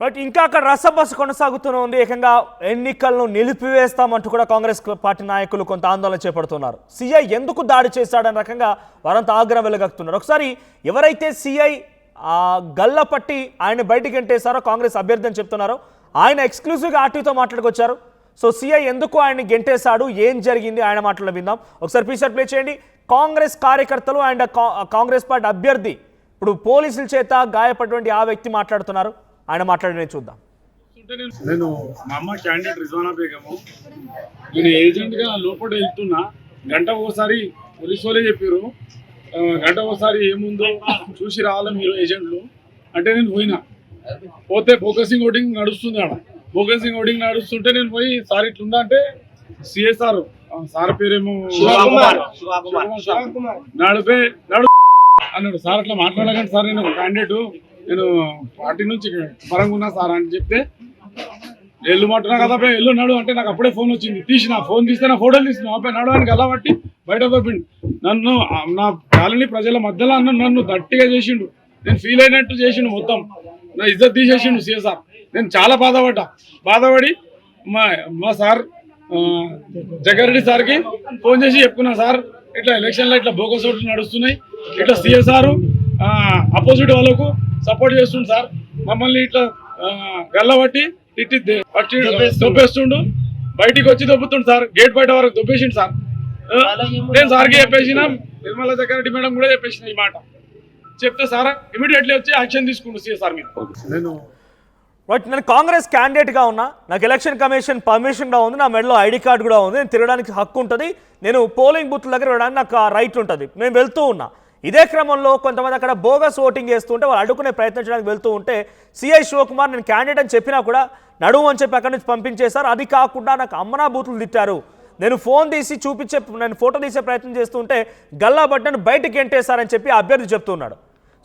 But ఇంకా అక్కడ రసబస్సు కొనసాగుతూనే ఉంది. ఏకంగా ఎన్నికలను నిలిపివేస్తామంటూ కూడా కాంగ్రెస్ పార్టీ నాయకులు కొంత ఆందోళన చేపడుతున్నారు. సీఐ ఎందుకు దాడి చేశాడన్న రకంగా వారంతా ఆగ్రహం వెలగక్కుతున్నారు. ఒకసారి ఎవరైతే సీఐ గల్ల పట్టి ఆయన బయటికి గెంటేశారో కాంగ్రెస్ అభ్యర్థి అని చెప్తున్నారో ఆయన ఎక్స్క్లూజివ్గా ఆర్టీతో మాట్లాడుకొచ్చారు. సో సీఐ ఎందుకు ఆయన్ని గెంటేశాడు, ఏం జరిగింది ఆయన మాటల్లో విందాం. ఒకసారి పీసర్ ప్లే చేయండి. కాంగ్రెస్ కార్యకర్తలు అండ్ కాంగ్రెస్ పార్టీ అభ్యర్థి ఇప్పుడు పోలీసుల చేత గాయపడినటువంటి ఆ వ్యక్తి మాట్లాడుతున్నారు. ఆయన మాట్లాడిన చూద్దాం. నేను మా అమ్మ క్యాండిడేట్ రిజ్వానా బేగము, నేను ఏజెంట్గా లోపల వెళ్తున్నా. గంట ఒకసారి పోలీసు వాళ్ళే చెప్పారు, గంట ఒకసారి ఏముందో చూసి రావాలి మీరు ఏజెంట్లు అంటే నేను పోయినా. పోతే ఫోకసింగ్ ఓటింగ్ నడుస్తుంది. ఆడ ఫోకసింగ్ ఓటింగ్ నడుస్తుంటే నేను పోయి సార్ ఇట్లుందా అంటే సిఎస్ఆర్ సార్ పేరేమో నడిపే అన్నాడు. సార్ అట్లా మాట్లాడకండి సార్, నేను క్యాండిడేట్, నేను పార్టీ నుంచి పరంగా ఉన్నా సార్ అని చెప్తే ఎల్లు మాట్లాడినా కదా ఎల్లు నడు అంటే నాకు అప్పుడే ఫోన్ వచ్చింది. తీసిన ఫోన్ తీస్తే నా ఫోటోలు తీసిన అబ్బాయి నడవడానికి అలా బట్టి బయట పంపిండు. నన్ను నా కాలనీ ప్రజల మధ్యలో నన్ను గట్టిగా చేసిండు. నేను ఫీల్ అయినట్టు చేసిండు, మొత్తం నా ఇజ్జత్ తీసేసిండు సిఎస్ఆర్. నేను చాలా బాధపడి మా సార్ జగ్గారెడ్డి సార్కి ఫోన్ చేసి చెప్పుకున్నా, సార్ ఇట్లా ఎలక్షన్లో ఇట్లా బోగస్ ఓట్లు నడుస్తున్నాయి, ఇట్లా సిఎస్ఆర్ అపోజిట్ వాళ్ళకు సపోర్ట్ చేస్తుండు సార్, మమ్మల్ని ఇట్లా గల్లబట్టి దొబ్బేస్తుండు, బయటికి వచ్చి దొబ్బుతుండు సార్, గేట్ బయట వరకు దొబ్బేసిండు సార్. నేను సార్కి చెప్పేసిన, నిర్మలా జగ్గారెడ్డి మేడం కూడా చెప్పేసిన ఈ మాట. చెప్తే సార్ ఇమీడియట్లీ వచ్చి యాక్షన్ తీసుకుంటు సిఎస్ఆర్ మీద. నేను కాంగ్రెస్ క్యాండిడేట్గా ఉన్నా, నాకు ఎలక్షన్ కమిషన్ పర్మిషన్ కూడా ఉంది, నా మెడలో ఐడి కార్డు కూడా ఉంది, నేను తిరగడానికి హక్కు ఉంటుంది, నేను పోలింగ్ బూత్ దగ్గర వెళ్ళడానికి నాకు రైట్ ఉంటుంది, నేను వెళ్తూ ఉన్నా. ఇదే క్రమంలో కొంతమంది అక్కడ బోగస్ ఓటింగ్ చేస్తూ ఉంటే వాళ్ళు అడ్డుకునే ప్రయత్నం చేయడానికి వెళ్తూ ఉంటే సిఐ శివకుమార్ నేను క్యాండిడేట్ అని చెప్పినా కూడా నడువు అని చెప్పి అక్కడి నుంచి పంపించేశారు. అది కాకుండా నాకు అమ్మనా బూతులు తిట్టారు, నేను ఫోన్ తీసి నేను ఫోటో తీసే ప్రయత్నం చేస్తుంటే గల్లా బట్టను బయటకు గెంటేశారని చెప్పి అభ్యర్థి చెప్తున్నాడు.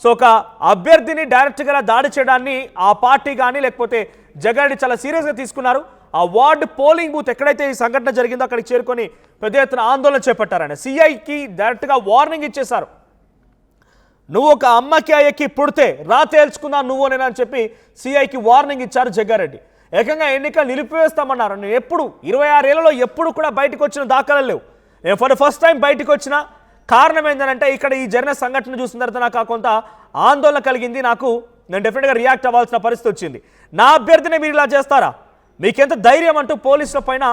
సో ఒక అభ్యర్థిని డైరెక్ట్గా దాడి చేయడాన్ని ఆ పార్టీ కానీ లేకపోతే జగ్గారెడ్డి చాలా సీరియస్గా తీసుకున్నారు. ఆ వార్డు పోలింగ్ బూత్ ఎక్కడైతే ఈ సంఘటన జరిగిందో అక్కడికి చేరుకొని పెద్ద ఎత్తున ఆందోళన చేపట్టారని సిఐకి డైరెక్ట్గా వార్నింగ్ ఇచ్చేశారు. నువ్వు ఒక అమ్మకి అయ్యకి పుడితే రా తేల్చుకుందా నువ్వు నేనా అని చెప్పి సిఐకి వార్నింగ్ ఇచ్చారు జగ్గారెడ్డి. ఏకంగా ఎన్నికలు నిలిపివేస్తామన్నారు. నేను ఎప్పుడు 26 ఏళ్లలో ఎప్పుడు కూడా బయటకు వచ్చిన దాఖలు లేవు. నేను ఫర్ ద ఫస్ట్ టైం బయటకు వచ్చిన కారణం ఏంటంటే ఇక్కడ ఈ జరిగిన సంఘటన చూసిన తర్వాత నాకు కొంత ఆందోళన కలిగింది. నేను డెఫినెట్గా రియాక్ట్ అవ్వాల్సిన పరిస్థితి వచ్చింది. నా అభ్యర్థిని మీరు ఇలా చేస్తారా, మీకెంత ధైర్యం అంటూ పోలీసుల పైన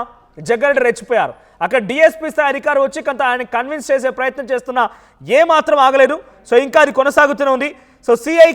జగ్గారెడ్డి రెచ్చిపోయారు. అక్కడ డిఎస్పీ స్థాయి అధికారి వచ్చి కొంత ఆయన కన్విన్స్ చేసే ప్రయత్నం చేస్తున్నా ఏమాత్రం ఆగలేదు. సో ఇంకా అది కొనసాగుతూనే ఉంది. సో సిఐ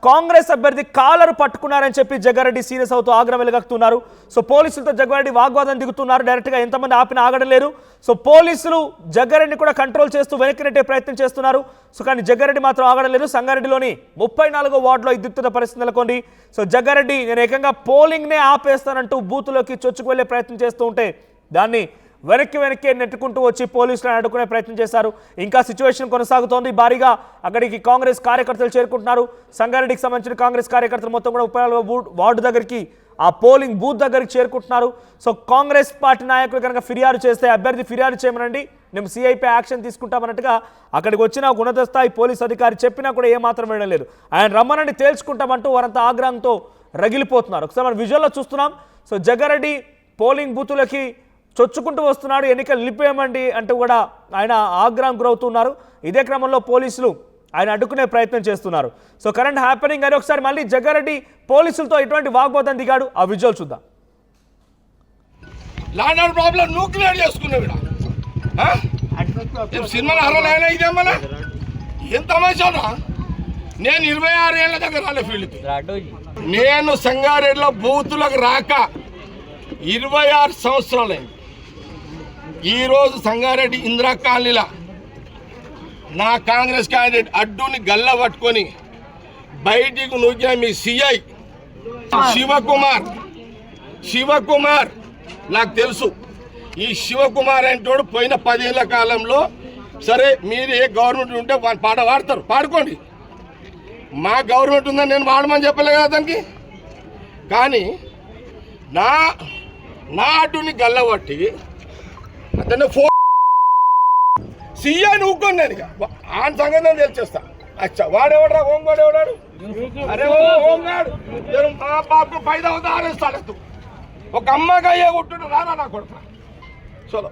కాంగ్రెస్ అభ్యర్థి కాలరు పట్టుకున్నారని చెప్పి జగ్గారెడ్డి సీరియస్ అవుతూ ఆగ్రహం వెలగక్కుతున్నారు. సో పోలీసులతో జగ్గారెడ్డి వాగ్వాదం దిగుతున్నారు. డైరెక్ట్గా ఎంతమంది ఆపినా ఆగడం లేరు. సో పోలీసులు జగ్గారెడ్డిని కూడా కంట్రోల్ చేస్తూ వెనక్కి నెట్టే ప్రయత్నం చేస్తున్నారు. సో కానీ జగ్గారెడ్డి మాత్రం ఆగడం లేదు. సంగారెడ్డిలోని 34వ వార్డులో విద్యుక్త పరిస్థితి నెలకొంది. సో జగ్గారెడ్డి నేను ఏకంగా పోలింగ్నే ఆపేస్తానంటూ బూతులోకి చొచ్చుకు వెళ్లే ప్రయత్నం చేస్తూ ఉంటే దాన్ని వెనక్కి నెట్టుకుంటూ వచ్చి పోలీసులను అడ్డుకునే ప్రయత్నం చేశారు. ఇంకా సిచ్యువేషన్ కొనసాగుతోంది. భారీగా అక్కడికి కాంగ్రెస్ కార్యకర్తలు చేరుకుంటున్నారు. సంగారెడ్డికి సంబంధించిన కాంగ్రెస్ కార్యకర్తలు మొత్తం కూడా 34వ వార్డు దగ్గరికి ఆ పోలింగ్ బూత్ దగ్గరికి చేరుకుంటున్నారు. సో కాంగ్రెస్ పార్టీ నాయకులు కనుక ఫిర్యాదు చేస్తే అభ్యర్థి ఫిర్యాదు చేయమనండి, మేము సిఐపై యాక్షన్ తీసుకుంటామన్నట్టుగా అక్కడికి వచ్చిన ఉన్నత స్థాయి పోలీస్ అధికారి చెప్పినా కూడా ఏమాత్రం వేయడం లేదు. ఆయన రమ్మనండి తేల్చుకుంటామంటూ వారంతా ఆగ్రహంతో రగిలిపోతున్నారు. ఒకసారి మనం విజువల్లో చూస్తున్నాం. సో జగ్గారెడ్డి పోలింగ్ బూతులకి చొచ్చుకుంటూ వస్తున్నాడు, ఎన్నికలు నిలిపేయమండి అంటూ కూడా ఆయన ఆగ్రహం గురవుతున్నారు. ఇదే క్రమంలో పోలీసులు ఆయన అడ్డుకునే ప్రయత్నం చేస్తున్నారు. సో కరెంట్ హ్యాపెనింగ్ అని ఒకసారి మళ్ళీ జగ్గారెడ్డి పోలీసులతో ఎటువంటి వాగ్వాదం దిగాడు, ఆ విజువల్ చూద్దాం. ల్యాండ్ ఆర్డర్ ప్రాబ్లం నువ్వు క్లియర్ చేసుకున్నావు. సినిమా అర్హలైనా ఇదేమన్నా ఏం తమాషానా? నేను 26 ఏళ్ళ దగ్గర రాలే ఫీల్డ్కి. నేను సంగారెడ్డిలో బూతులకు రాక 26 సంవత్సరాలైంది. ఈరోజు సంగారెడ్డి ఇందిరా కాలనీలా నా కాంగ్రెస్ క్యాండిడేట్ అడ్డుని గల్ల పట్టుకొని బయటికి నూకిన మీ సిఐ శివకుమార్ నాకు తెలుసు. ఈ శివకుమార్ అంటోడు పోయిన 10 ఏళ్ల కాలంలో సరే మీరు ఏ గవర్నమెంట్ ఉంటే పాట పాడతారు, పాడుకోండి. మా గవర్నమెంట్ ఉందని నేను వాడమని చెప్పలే కదా దానికి. కానీ నా అడ్డుని గల్లబట్టి అతను సీఐ నూక్కొని నేను ఆన్ సంగతి నేను తెలిచేస్తా. అచ్చా వాడెవడరా హోంగాడు ఎవడాడు? అరే ఓ హోంగాడు నేను మా బాబుకు 5,000 ఆరేస్తాడు. ఒక అమ్మగా అయ్యే కొట్టుంటే రానా నా కొడుకు. చలో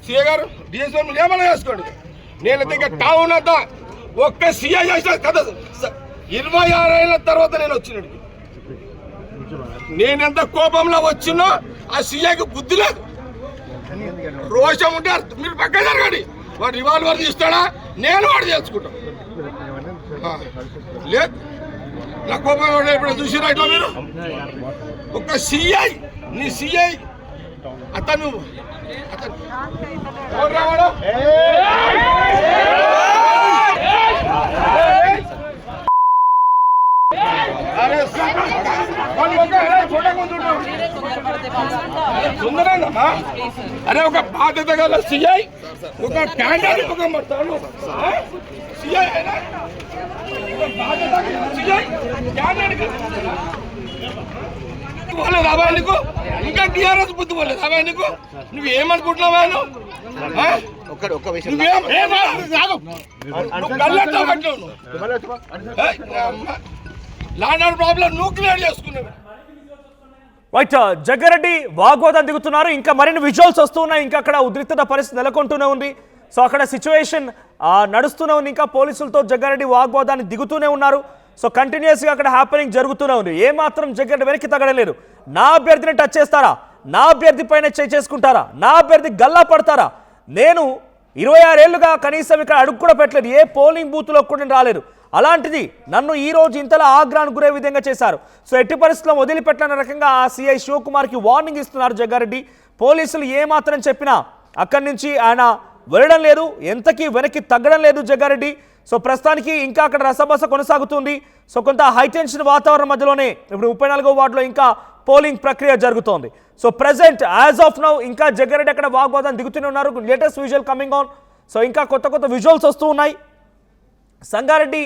సీఏ గారు డిఎస్ఓ ఏమైనా చేసుకోండి. నేను దగ్గర టౌన్ అంతా ఒక్క సీఏ చేసిన కదా 26 ఏళ్ళ తర్వాత నేను వచ్చినాడు. నేనెంత కోపంలో వచ్చినో ఆ సీఐకి బుద్ధి లేదు. రోషం ఉంటే మీరు పక్కన జరగండి. వాడు రివాల్వర్ తీస్తాడా నేను వాడు చేసుకుంటాం. లేదు నా కోపం ఇప్పుడు చూసిరా ఇట్లా మీరు ఒక సిఐ నీ సిఐ అతను అరే ఒక బాధ్యత గల సిఐ ఒక క్యాండిడేట్ సిఐ పోలేదు అవా నీకు ఇంకా టీఆర్ఎస్ బుద్ధి పోలేదు అవా నీకు నువ్వేమనుకుంటున్నావా లాండ్ ప్రాబ్లం నువ్వు క్లియర్ చేసుకున్నావు. రైట్ జగ్గారెడ్డి వాగ్వాదం దిగుతున్నారు. ఇంకా మరిన్ని విజువల్స్ వస్తున్నాయి. ఇంకా అక్కడ ఉద్రిక్తత పరిస్థితి నెలకొంటూనే ఉంది. సో అక్కడ సిచ్యువేషన్ నడుస్తూనే ఉంది. ఇంకా పోలీసులతో జగ్గారెడ్డి వాగ్వాదాన్ని దిగుతూనే ఉన్నారు. సో కంటిన్యూస్గా అక్కడ హ్యాపెనింగ్ జరుగుతూనే ఉంది. ఏమాత్రం జగ్గారెడ్డి వెనక్కి తగ్గలేదు. నా అభ్యర్థిని టచ్ చేస్తారా, నా అభ్యర్థి పైన చేసుకుంటారా, నా అభ్యర్థి గల్లా పడతారా? నేను 26 ఏళ్ళుగా కనీసం ఇక్కడ అడుగు కూడా పెట్టలేదు. ఏ పోలింగ్ బూత్లో కూడా రాలేదు. అలాంటిది నన్ను ఈ రోజు ఇంతలా ఆగ్రహానికి గురే విధంగా చేశారు. సో ఎట్టి పరిస్థితుల్లో వదిలిపెట్టిన రకంగా ఆ సిఐ శివకుమార్కి వార్నింగ్ ఇస్తున్నారు జగ్గారెడ్డి. పోలీసులు ఏమాత్రం చెప్పినా అక్కడి నుంచి ఆయన వెళ్ళడం లేదు, ఎంతకీ వెనక్కి తగ్గడం లేదు జగ్గారెడ్డి. సో ప్రస్తుతానికి ఇంకా అక్కడ రసబస కొనసాగుతుంది. సో కొంత హైటెన్షన్ వాతావరణం మధ్యలోనే ఇప్పుడు 34వ వార్డులో ఇంకా పోలింగ్ ప్రక్రియ జరుగుతోంది. So present as of now ఇంకా జగ్గారెడ్డి అక్కడ వాగ్వాదం దిగుతూనే ఉన్నారు. Latest visual coming on. So ఇంకా కొత్త విజువల్స్ వస్తూ ఉన్నాయి. సంగారెడ్డి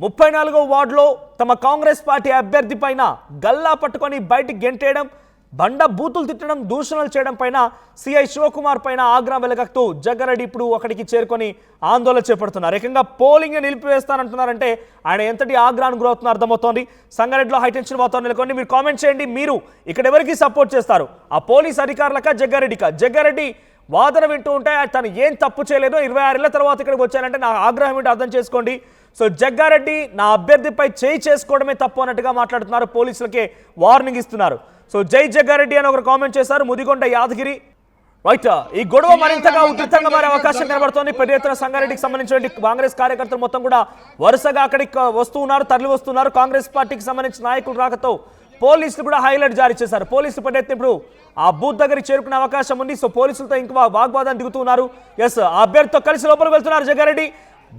34వ వార్డులో తమ కాంగ్రెస్ పార్టీ అభ్యర్థి పైన గల్లా పట్టుకొని బయటికి గెంటేయడం, బండ బూతులు తిట్టడం, దూషణలు చేయడం పైన సిఐ శివకుమార్ పైన ఆగ్రహం వెలగక్తూ జగ్గారెడ్డి ఇప్పుడు అక్కడికి చేరుకొని ఆందోళన చేపడుతున్నారు. ఏకంగా పోలింగ్ నిలిపివేస్తానంటున్నారంటే ఆయన ఎంతటి ఆగ్రహానికి గురవుతున్నారు అర్థమవుతోంది. సంగారెడ్డిలో హైటెన్షన్ వాతావరణం నెలకొని మీరు కామెంట్ చేయండి. మీరు ఇక్కడ ఎవరికి సపోర్ట్ చేస్తారు? ఆ పోలీస్ అధికారులకా జగ్గారెడ్డికా? జగ్గారెడ్డి వాదన వింటూ ఉంటే తను ఏం తప్పు చేయలేదు, 26 ఏళ్ల తర్వాత ఇక్కడికి వచ్చానంటే నా ఆగ్రహం ఏంటో అర్థం చేసుకోండి. సో జగ్గారెడ్డి నా అభ్యర్థిపై చేయి చేసుకోవడమే తప్పు అన్నట్టుగా మాట్లాడుతున్నారు. పోలీసులకే వార్నింగ్ ఇస్తున్నారు. సో జై జగ్గారెడ్డి అని ఒకరు కామెంట్ చేశారు, ముదిగొండ యాదగిరి. రైట్, ఈ గొడవ మరింతగా ఉధృతంగా మారే అవకాశం కనబడుతోంది. పెద్ద ఎత్తున సంగారెడ్డికి సంబంధించిన కాంగ్రెస్ కార్యకర్తలు మొత్తం కూడా వరుసగా అక్కడికి వస్తూ ఉన్నారు, తరలి వస్తున్నారు. కాంగ్రెస్ పార్టీకి సంబంధించిన నాయకులు రాకతో పోలీసులు కూడా హైలైట్ జారీ చేశారు. పోలీసులు పెద్ద ఎత్తున ఇప్పుడు ఆ బూత్ దగ్గరికి చేరుకునే అవకాశం ఉంది. సో పోలీసులతో ఇంకా వాగ్వాదం దిగుతున్నారు. ఎస్, ఆ అభ్యర్థితో కలిసి లోపలికి వెళ్తున్నారు జగ్గారెడ్డి.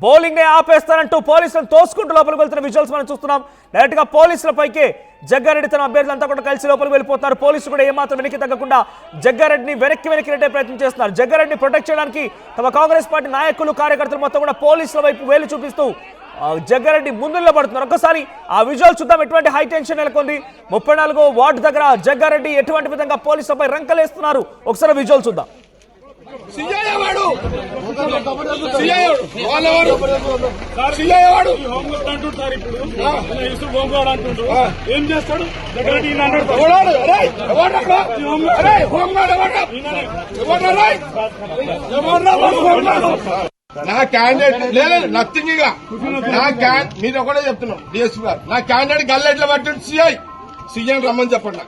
బౌలింగ్ నే ఆపేస్తానంటూ పోలీసులను తోసుకుంటూ లోపలికి వెళ్తున్న విజువల్స్ మనం చూస్తున్నాం. డైరెక్ట్ గా పోలీసులపైకే జగ్గారెడ్డి తన అభ్యర్థులంతా కూడా కలిసి లోపలికి వెళ్ళిపోతున్నారు. పోలీసులు కూడా ఏమాత్రం వెనక్కి తగ్గకుండా జగ్గారెడ్డిని వెనక్కి నెట్టే ప్రయత్నం చేస్తున్నారు. జగ్గారెడ్డిని ప్రొటెక్ట్ చేయడానికి తమ కాంగ్రెస్ పార్టీ నాయకులు కార్యకర్తలు మొత్తం కూడా పోలీసుల వైపు వేలు చూపిస్తూ జగ్గారెడ్డి ముందు నిలబడుతున్నారు. ఒక్కసారి ఆ విజువల్ చూద్దాం. ఎటువంటి హై టెన్షన్ నెలకొంది 34వ వార్డు దగ్గర జగ్గారెడ్డి ఎటువంటి విధంగా పోలీసులపై రంకలేస్తున్నారు. ఒకసారి విజువల్ చూద్దాం. ఏం చేస్తాడు? నా క్యాండిడేట్ లేదు నథింగ్. ఇక నా మీరు ఒకటే చెప్తున్నాం డిఎస్పీ గారు, నా క్యాండిడేట్ గల్లెట్ల పట్టింది సీఎం రమ్మని చెప్పండి.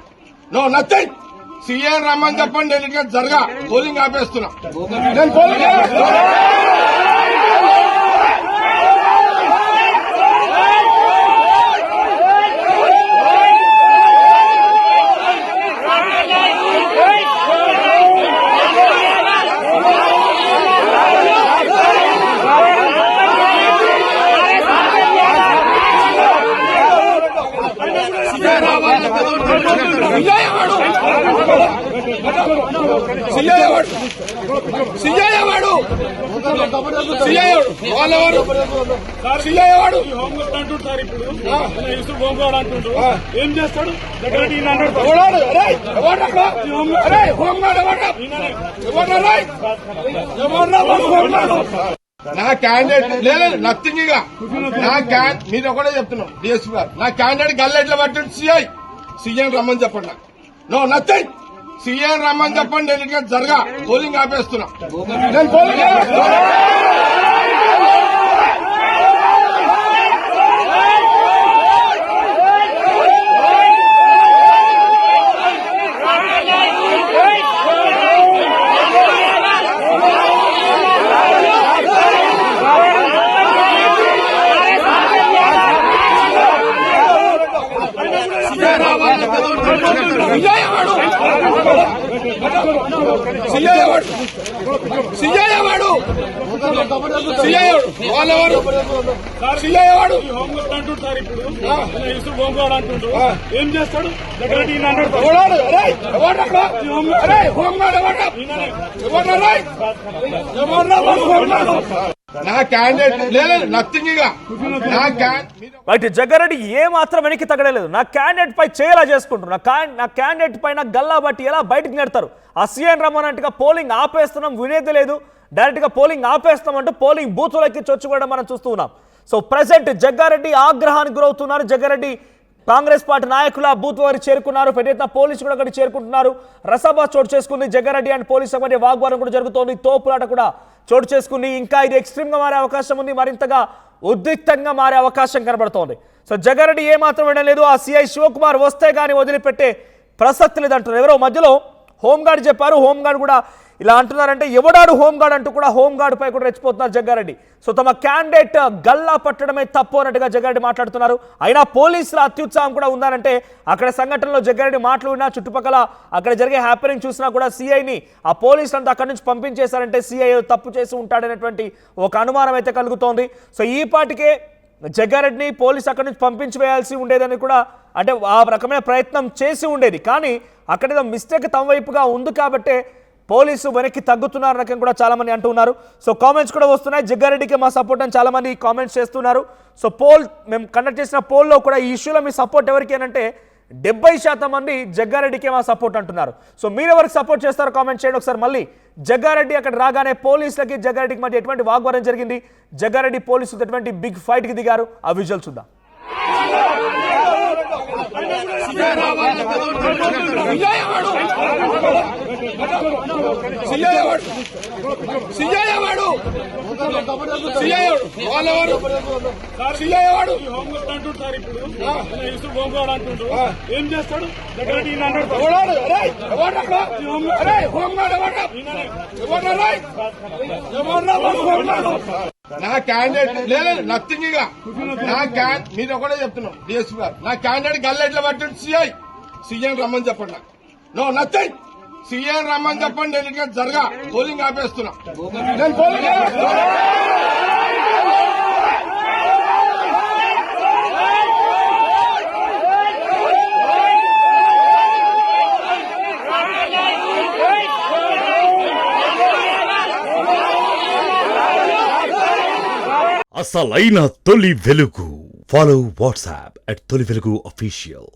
నో నథింగ్, సీఎం రమ్మని చెప్పండి. ఎన్నికలు జరగా పోలింగ్ ఆపేస్తున్నా. నేను పోలింగ్ ఏం చేస్తాడు? నా క్యాండిడేట్ లేదు నథింగ్ ఇక మీరు ఒకటే చెప్తున్నాం డిఎస్పీ గారు నా క్యాండిడేట్ గల్లెట్ల పట్టింది సీఎం రమ్మని చెప్పండి నాకు నో నథింగ్ సీఎం రమ్మని చెప్పండి నేను జరగా పోలింగ్ ఆపేస్తున్నా నేను పోలింగ్ ఏం చేస్తాడు నా క్యాండిడేట్ లేదు నథింగ్ ఇక రైట్ జగ్గారెడ్డి ఏ మాత్రం వెనక్కి తగ్గలేదు నా క్యాండిడేట్ పై చేయాలా చేసుకుంటారు నా క్యాండిడేట్ పైన గల్లా బట్టి ఎలా బయటకు నెడతారు ఆ సీఎన్ రమ్మన్నట్టుగా పోలింగ్ ఆపేస్తున్నాం వినేది లేదు డైరెక్ట్ గా పోలింగ్ ఆపేస్తామంటూ పోలింగ్ బూతులకి చొచ్చుకోవడం మనం చూస్తూ ఉన్నాం సో ప్రెసెంట్ జగ్గారెడ్డి ఆగ్రహానికి గురవుతున్నారు జగ్గారెడ్డి కాంగ్రెస్ పార్టీ నాయకుల బూత్ వారి చేరుకున్నారు పెద్ద ఎత్తున పోలీసులు కూడా అక్కడికి చేరుకుంటున్నారు రసభ చోటు చేసుకుంది జగ్గారెడ్డి అండ్ పోలీసుల మధ్య వాగ్వాదం కూడా జరుగుతోంది తోపులాట కూడా చోటు చేసుకుంది ఇంకా ఇది ఎక్స్ట్రీమ్ గా మారే అవకాశం ఉంది మరింతగా ఉద్రిక్తంగా మారే అవకాశం కనబడుతోంది సో జగ్గారెడ్డి ఏ మాత్రం వినడం లేదు ఆ సిఐ శివకుమార్ వస్తే గానీ వదిలిపెట్టే ప్రసక్తి లేదంటున్నారు ఎవరో మధ్యలో హోంగార్డ్ చెప్పారు హోంగార్డ్ కూడా ఇలా అంటున్నారంటే ఎవడాడు హోంగార్డ్ అంటూ కూడా హోంగార్డ్ పై కూడా రెచ్చిపోతున్నారు జగ్గారెడ్డి సో తమ క్యాండిడేట్ గల్లా పట్టడమే తప్పు అన్నట్టుగా జగ్గారెడ్డి మాట్లాడుతున్నారు అయినా పోలీసుల అత్యుత్సాహం కూడా ఉందనంటే అక్కడ సంఘటనలో జగ్గారెడ్డి మాటలు విన్నా చుట్టుపక్కల అక్కడ జరిగే హ్యాపెనింగ్ చూసినా కూడా సిఐని ఆ పోలీసులంతా అక్కడి నుంచి పంపించేశారంటే సిఐ తప్పు చేసి ఉంటాడనేటువంటి ఒక అనుమానం అయితే కలుగుతోంది సో ఈ పాటికే జగ్గారెడ్డిని పోలీసు అక్కడి నుంచి పంపించి వేయాల్సి ఉండేదని కూడా అంటే ఆ రకమైన ప్రయత్నం చేసి ఉండేది కానీ అక్కడ మిస్టేక్ తమ వైపుగా ఉంది కాబట్టే పోలీసు వెనక్కి తగ్గుతున్నారు రకం కూడా చాలా మంది అంటున్నారు సో కామెంట్స్ కూడా వస్తున్నాయి జగ్గారెడ్డికి మా సపోర్ట్ అని చాలా మంది కామెంట్స్ చేస్తున్నారు సో మేము కండక్ట్ చేసిన పోల్లో కూడా ఈ ఇష్యూలో మీ సపోర్ట్ ఎవరికి అంటే 70% మంది జగ్గారెడ్డికే మా సపోర్ట్ అంటున్నారు సో మీరు ఎవరికి సపోర్ట్ చేస్తారో కామెంట్ చేయండి ఒకసారి మళ్ళీ జగ్గారెడ్డి అక్కడ రాగానే పోలీసులకి జగ్గారెడ్డికి మధ్య ఎటువంటి వాగ్వాదం జరిగింది జగ్గారెడ్డి పోలీసులు ఎటువంటి బిగ్ ఫైట్ కి దిగారు ఆ విజువల్ చూద్దాం ఏం చేస్తాడు నా క్యాండిడేట్ లేదు నథింగ్ ఇక మీరు ఒకటే చెప్తున్నాం డిఎస్పీ గారు నా క్యాండిడేట్ గల్లెట్ల పట్టింది సీఎం రమ్మని చెప్పండి నాకు నో నథింగ్ సీఎం రమ్మని చెప్పండి నేను జరగా పోలింగ్ ఆపేస్తున్నా నేను పోలింగ్ అసలైన తొలి వెలుగు. ఫాలో వాట్సాప్ @తొలి వెలుగు official.